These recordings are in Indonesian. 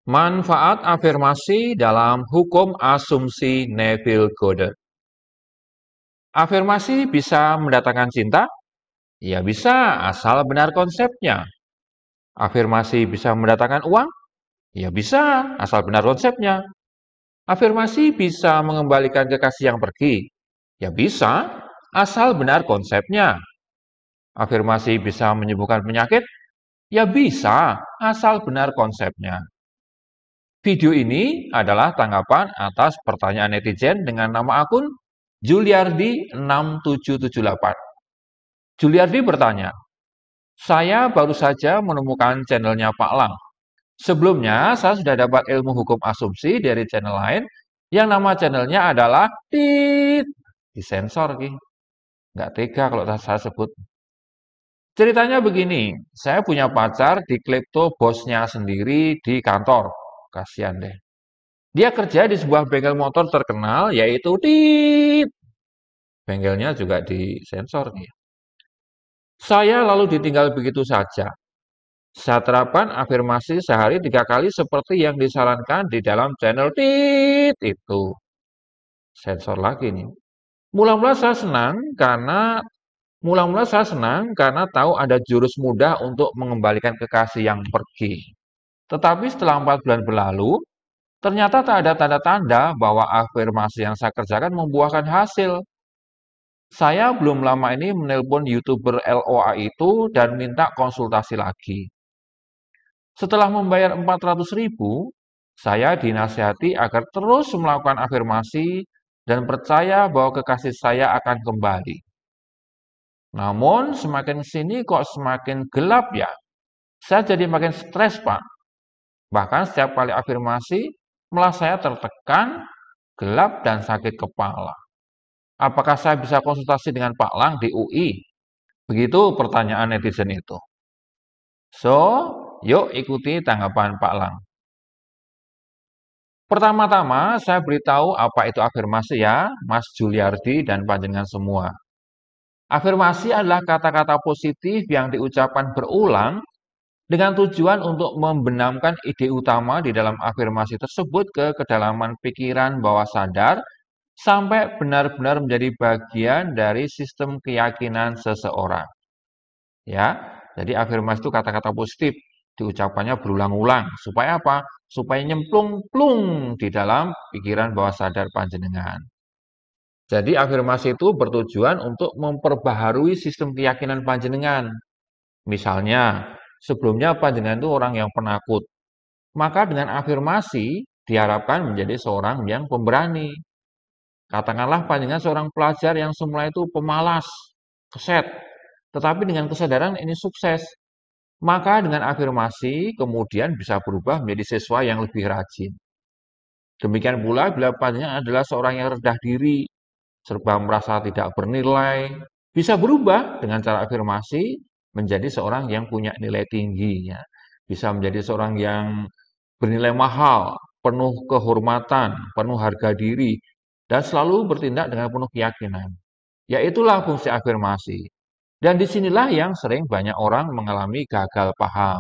Manfaat afirmasi dalam hukum asumsi Neville-Goddard. Afirmasi bisa mendatangkan cinta? Ya bisa, asal benar konsepnya. Afirmasi bisa mendatangkan uang? Ya bisa, asal benar konsepnya. Afirmasi bisa mengembalikan kekasih yang pergi? Ya bisa, asal benar konsepnya. Afirmasi bisa menyembuhkan penyakit? Ya bisa, asal benar konsepnya. Video ini adalah tanggapan atas pertanyaan netizen dengan nama akun Juliardi6778. Juliardi bertanya, saya baru saja menemukan channelnya Pak Lang. Sebelumnya, saya sudah dapat ilmu hukum asumsi dari channel lain yang nama channelnya adalah Tit. Disensor, Ki. Nggak tega kalau saya sebut. Ceritanya begini, saya punya pacar di klepto bosnya sendiri di kantor. Kasihan deh. Dia kerja di sebuah bengkel motor terkenal yaitu Tit. Bengkelnya juga disensor nih. Saya lalu ditinggal begitu saja. Saya terapkan afirmasi sehari 3 kali seperti yang disarankan di dalam channel Tit itu. Sensor lagi nih. Mula-mula saya senang karena Mula-mula saya senang karena tahu ada jurus mudah untuk mengembalikan kekasih yang pergi. Tetapi setelah 4 bulan berlalu, ternyata tak ada tanda-tanda bahwa afirmasi yang saya kerjakan membuahkan hasil. Saya belum lama ini menelpon YouTuber LOA itu dan minta konsultasi lagi. Setelah membayar 400.000, saya dinasihati agar terus melakukan afirmasi dan percaya bahwa kekasih saya akan kembali. Namun semakin sini kok semakin gelap ya. Saya jadi makin stres, Pak. Bahkan setiap kali afirmasi, malah saya tertekan, gelap, dan sakit kepala. Apakah saya bisa konsultasi dengan Pak Lang di UI? Begitu pertanyaan netizen itu. So, yuk ikuti tanggapan Pak Lang. Pertama-tama, saya beritahu apa itu afirmasi ya, Mas Juliardi dan panjenengan semua. Afirmasi adalah kata-kata positif yang diucapkan berulang dengan tujuan untuk membenamkan ide utama di dalam afirmasi tersebut ke kedalaman pikiran bawah sadar sampai benar-benar menjadi bagian dari sistem keyakinan seseorang. Ya, jadi afirmasi itu kata-kata positif diucapkannya berulang-ulang supaya apa? Supaya nyemplung-plung di dalam pikiran bawah sadar panjenengan. Jadi afirmasi itu bertujuan untuk memperbaharui sistem keyakinan panjenengan. Misalnya, sebelumnya panjenengan itu orang yang penakut. Maka dengan afirmasi diharapkan menjadi seorang yang pemberani. Katakanlah panjenengan seorang pelajar yang semula itu pemalas, keset, tetapi dengan kesadaran ini sukses. Maka dengan afirmasi kemudian bisa berubah menjadi siswa yang lebih rajin. Demikian pula bila panjenengan adalah seorang yang rendah diri, serba merasa tidak bernilai, bisa berubah dengan cara afirmasi menjadi seorang yang punya nilai tinggi, ya. Bisa menjadi seorang yang bernilai mahal, penuh kehormatan, penuh harga diri, dan selalu bertindak dengan penuh keyakinan. Ya itulah fungsi afirmasi. Dan disinilah yang sering banyak orang mengalami gagal paham.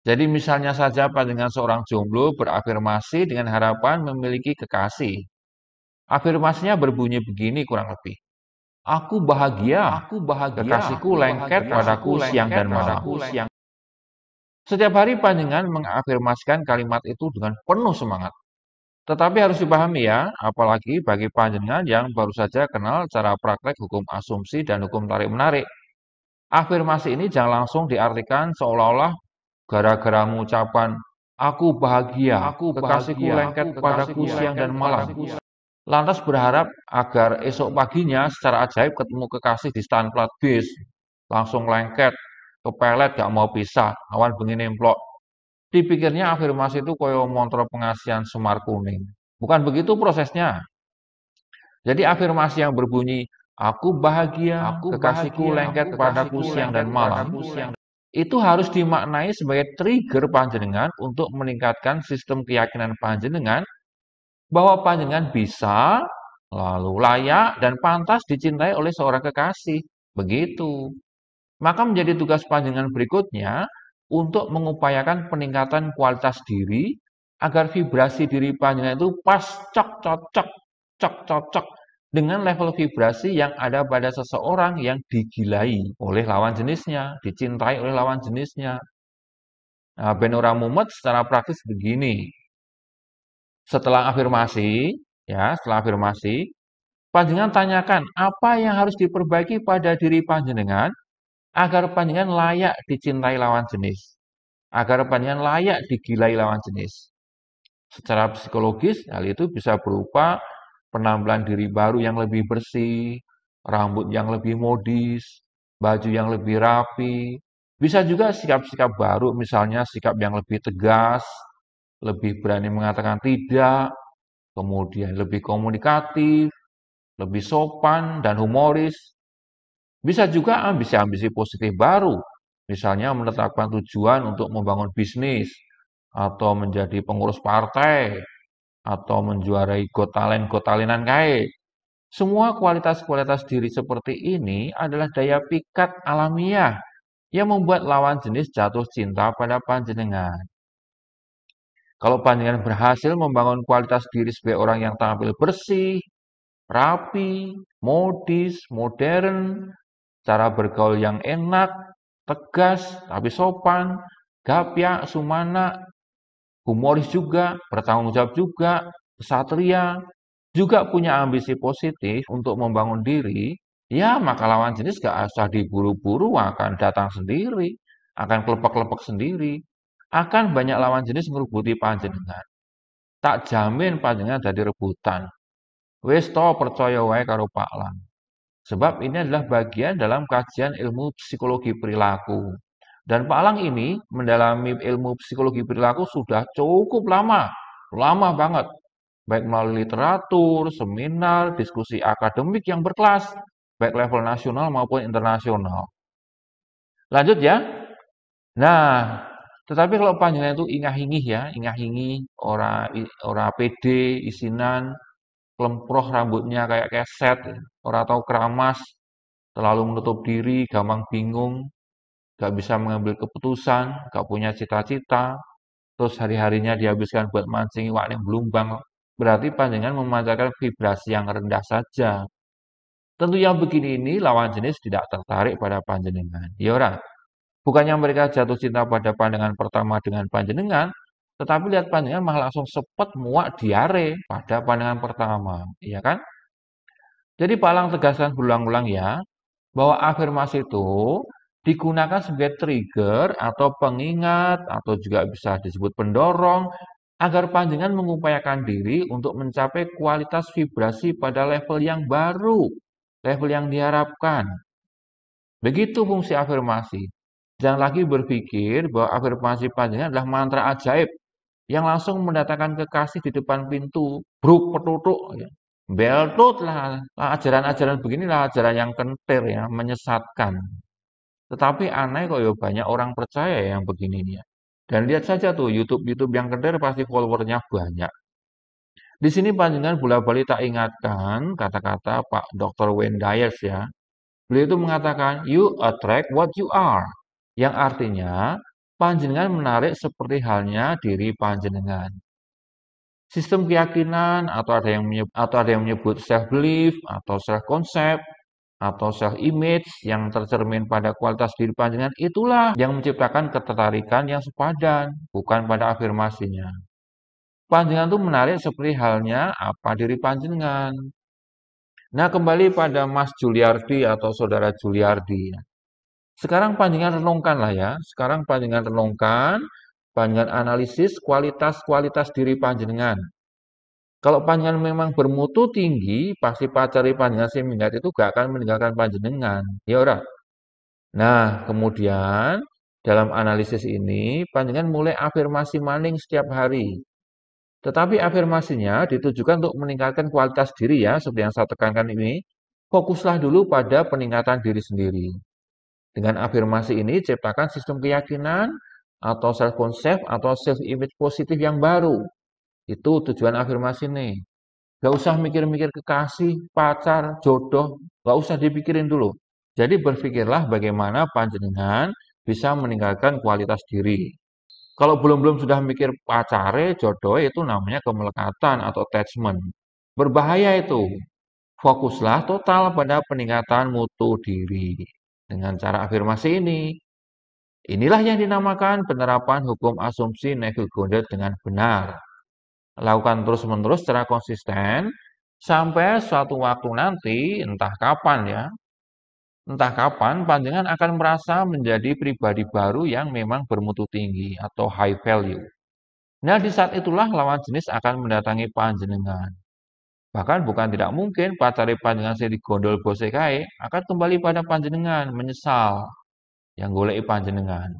Jadi misalnya saja dengan seorang jomblo berafirmasi dengan harapan memiliki kekasih. Afirmasinya berbunyi begini kurang lebih. Aku bahagia, kekasihku lengket padaku siang dan malam. Setiap hari panjenengan mengafirmasikan kalimat itu dengan penuh semangat. Tetapi harus dipahami ya, apalagi bagi panjenengan yang baru saja kenal cara praktek hukum asumsi dan hukum tarik-menarik. Afirmasi ini jangan langsung diartikan seolah-olah gara-gara mengucapkan aku bahagia, kekasihku lengket padaku siang dan malam. Lantas berharap agar esok paginya secara ajaib ketemu kekasih di stand plat bis. Langsung lengket, kepelet gak mau pisah, awan bengi nemplok. Dipikirnya afirmasi itu koyo montor pengasihan Semar Kuning. Bukan begitu prosesnya. Jadi afirmasi yang berbunyi, aku bahagia, kekasihku lengket padaku siang dan malam, itu harus dimaknai sebagai trigger panjenengan untuk meningkatkan sistem keyakinan panjenengan bahwa panjenengan bisa, lalu layak, dan pantas dicintai oleh seorang kekasih. Begitu. Maka menjadi tugas panjenengan berikutnya untuk mengupayakan peningkatan kualitas diri agar vibrasi diri panjenengan itu pas cocok dengan level vibrasi yang ada pada seseorang yang digilai oleh lawan jenisnya, dicintai oleh lawan jenisnya. Nah, ben ora mumet secara praktis begini. Setelah afirmasi, panjenengan tanyakan apa yang harus diperbaiki pada diri panjenengan agar panjenengan layak dicintai lawan jenis, agar panjenengan layak digilai lawan jenis. Secara psikologis, hal itu bisa berupa penampilan diri baru yang lebih bersih, rambut yang lebih modis, baju yang lebih rapi. Bisa juga sikap-sikap baru, misalnya sikap yang lebih tegas, lebih berani mengatakan tidak, kemudian lebih komunikatif, lebih sopan dan humoris. Bisa juga ambisi-ambisi positif baru, misalnya menetapkan tujuan untuk membangun bisnis, atau menjadi pengurus partai, atau menjuarai Got Talentan kae. Semua kualitas-kualitas diri seperti ini adalah daya pikat alamiah yang membuat lawan jenis jatuh cinta pada panjenengan. Kalau panjenengan berhasil membangun kualitas diri sebagai orang yang tampil bersih, rapi, modis, modern, cara bergaul yang enak, tegas, tapi sopan, gapyak, sumana, humoris juga, bertanggung jawab juga, kesatria, juga punya ambisi positif untuk membangun diri, ya maka lawan jenis gak usah diburu-buru akan datang sendiri, akan kelepek-kelepek sendiri, akan banyak lawan jenis ngerubuti panjenengan. Tak jamin panjenengan jadi rebutan. Wis to percaya wae karo Pak Lang. Sebab ini adalah bagian dalam kajian ilmu psikologi perilaku. Dan Pak Lang ini mendalami ilmu psikologi perilaku sudah cukup lama, lama banget. Baik melalui literatur, seminar, diskusi akademik yang berkelas, baik level nasional maupun internasional. Lanjut ya. Nah, tetapi kalau panjenengan itu ingah-ingih ya, ingah-ingih, ora pede, isinan, kelemproh rambutnya kayak keset, ora tahu keramas, terlalu menutup diri, gampang bingung, gak bisa mengambil keputusan, gak punya cita-cita, terus hari-harinya dihabiskan buat mancing iwak yang belumbang, berarti panjenengan memancarkan vibrasi yang rendah saja. Tentu yang begini ini lawan jenis tidak tertarik pada panjenengan. Ya ora? Bukannya mereka jatuh cinta pada pandangan pertama dengan panjenengan, tetapi lihat panjenengan malah langsung sepet muak diare pada pandangan pertama, iya kan? Jadi Pak Lang tegaskan berulang-ulang ya, bahwa afirmasi itu digunakan sebagai trigger atau pengingat atau juga bisa disebut pendorong agar panjenengan mengupayakan diri untuk mencapai kualitas vibrasi pada level yang baru, level yang diharapkan. Begitu fungsi afirmasi. Jangan lagi berpikir bahwa afirmasi panjenengan adalah mantra ajaib yang langsung mendatangkan kekasih di depan pintu, bruk petutuk, ya. Beltut lah, ajaran-ajaran beginilah ajaran yang kentir ya, menyesatkan. Tetapi aneh kok ya banyak orang percaya yang begini ya. Dan lihat saja tuh YouTube yang kentir pasti followernya banyak. Di sini panjenengan bola-balik tak ingatkan kata-kata Pak Dr. Wayne Dyer ya. Beliau itu mengatakan, you attract what you are. Yang artinya, panjenengan menarik seperti halnya diri panjenengan. Sistem keyakinan atau ada yang menyebut self belief atau self concept atau self image yang tercermin pada kualitas diri panjenengan itulah yang menciptakan ketertarikan yang sepadan, bukan pada afirmasinya. Panjenengan itu menarik seperti halnya apa diri panjenengan. Nah, kembali pada Mas Juliardi atau Saudara Juliardi. Sekarang panjenengan renungkanlah ya. Sekarang panjenengan renungkan, panjenengan analisis kualitas-kualitas diri panjenengan. Kalau panjenengan memang bermutu tinggi, pasti pacari panjenengan sing minggat itu gak akan meninggalkan panjenengan. Ya ora? Nah, kemudian dalam analisis ini panjenengan mulai afirmasi maning setiap hari. Tetapi afirmasinya ditujukan untuk meningkatkan kualitas diri ya, seperti yang saya tekankan ini. Fokuslah dulu pada peningkatan diri sendiri. Dengan afirmasi ini ciptakan sistem keyakinan atau self concept atau self image positif yang baru. Itu tujuan afirmasi nih. Gak usah mikir-mikir kekasih, pacar, jodoh, gak usah dipikirin dulu. Jadi berpikirlah bagaimana panjenengan bisa meningkatkan kualitas diri. Kalau belum-belum sudah mikir pacare, jodoh itu namanya kemelekatan atau attachment. Berbahaya itu. Fokuslah total pada peningkatan mutu diri. Dengan cara afirmasi ini, inilah yang dinamakan penerapan hukum asumsi Neville Goddard dengan benar. Lakukan terus-menerus secara konsisten sampai suatu waktu nanti, entah kapan panjenengan akan merasa menjadi pribadi baru yang memang bermutu tinggi atau high value. Nah, di saat itulah lawan jenis akan mendatangi panjenengan. Bahkan bukan tidak mungkin pacari panjenengan sing digondol bose kae akan kembali pada panjenengan, menyesal yang goleki panjenengan.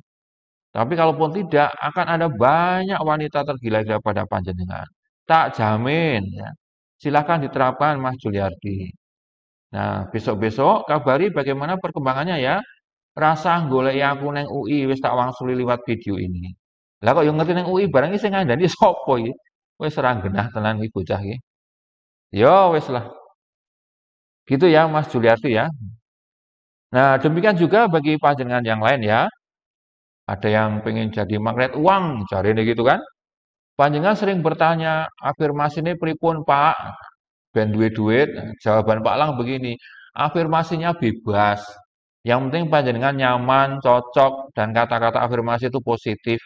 Tapi kalaupun tidak, akan ada banyak wanita tergila-gila pada panjenengan. Tak jamin ya. Silakan diterapkan Mas Juliardi. Nah, besok-besok kabari bagaimana perkembangannya ya. Rasa goleki aku neng UI wis tak wangsuli liwat video ini. Lah kok yo ngerti neng UI barang iki sing ngandani sapa iki? Wis ora genah tenan iki bocah iki. Yo wis lah. Gitu ya Mas Juliardi ya. Nah, demikian juga bagi panjenengan yang lain ya. Ada yang pengen jadi magnet uang, jarine gitu kan. Panjenengan sering bertanya, afirmasine pripun Pak? Ben duwe duit. Jawaban Pak Lang begini, afirmasinya bebas. Yang penting panjenengan nyaman, cocok, dan kata-kata afirmasi itu positif.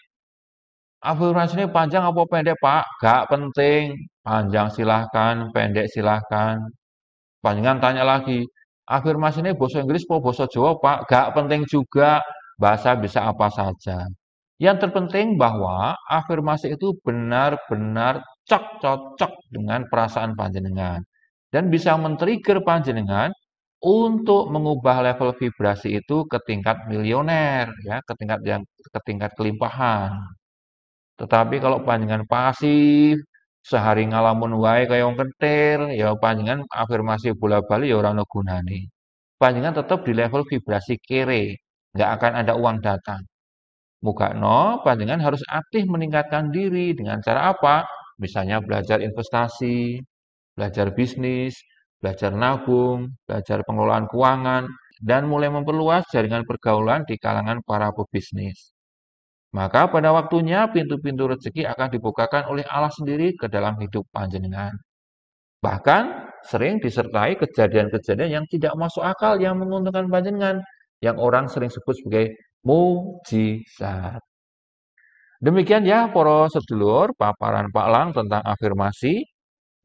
Afirmasinya panjang apa pendek, Pak? Gak penting. Panjang silahkan, pendek silahkan. Panjenengan tanya lagi, afirmasinya bahasa Inggris atau bahasa Jawa, Pak? Gak penting juga. Bahasa bisa apa saja. Yang terpenting bahwa afirmasi itu benar-benar cocok dengan perasaan panjenengan dan bisa men-trigger panjenengan untuk mengubah level vibrasi itu ke tingkat milioner ya, ke tingkat kelimpahan. Tetapi kalau panjenengan pasif, sehari ngalamun wae kaya wong kentir, ya panjenengan afirmasi bola-bali ya ora ono gunane. Panjenengan tetap di level vibrasi kere, nggak akan ada uang datang. Mugakno, panjenengan harus aktif meningkatkan diri dengan cara apa? Misalnya belajar investasi, belajar bisnis, belajar nabung, belajar pengelolaan keuangan, dan mulai memperluas jaringan pergaulan di kalangan para pebisnis. Maka pada waktunya pintu-pintu rezeki akan dibukakan oleh Allah sendiri ke dalam hidup panjenengan. Bahkan sering disertai kejadian-kejadian yang tidak masuk akal yang menguntungkan panjenengan, yang orang sering sebut sebagai mukjizat. Demikian ya para sedulur, paparan Pak Lang tentang afirmasi,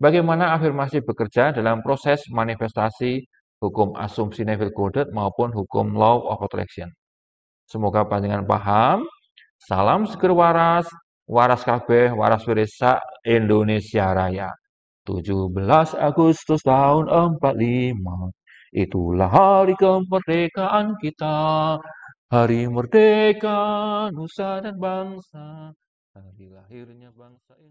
bagaimana afirmasi bekerja dalam proses manifestasi hukum asumsi Neville Goddard maupun hukum Law of Attraction. Semoga panjenengan paham. Salam seger waras, waras kabeh, waras wirisa Indonesia Raya. 17 Agustus tahun 45, itulah hari kemerdekaan kita. Hari merdeka, nusa dan bangsa, hari lahirnya bangsa ini.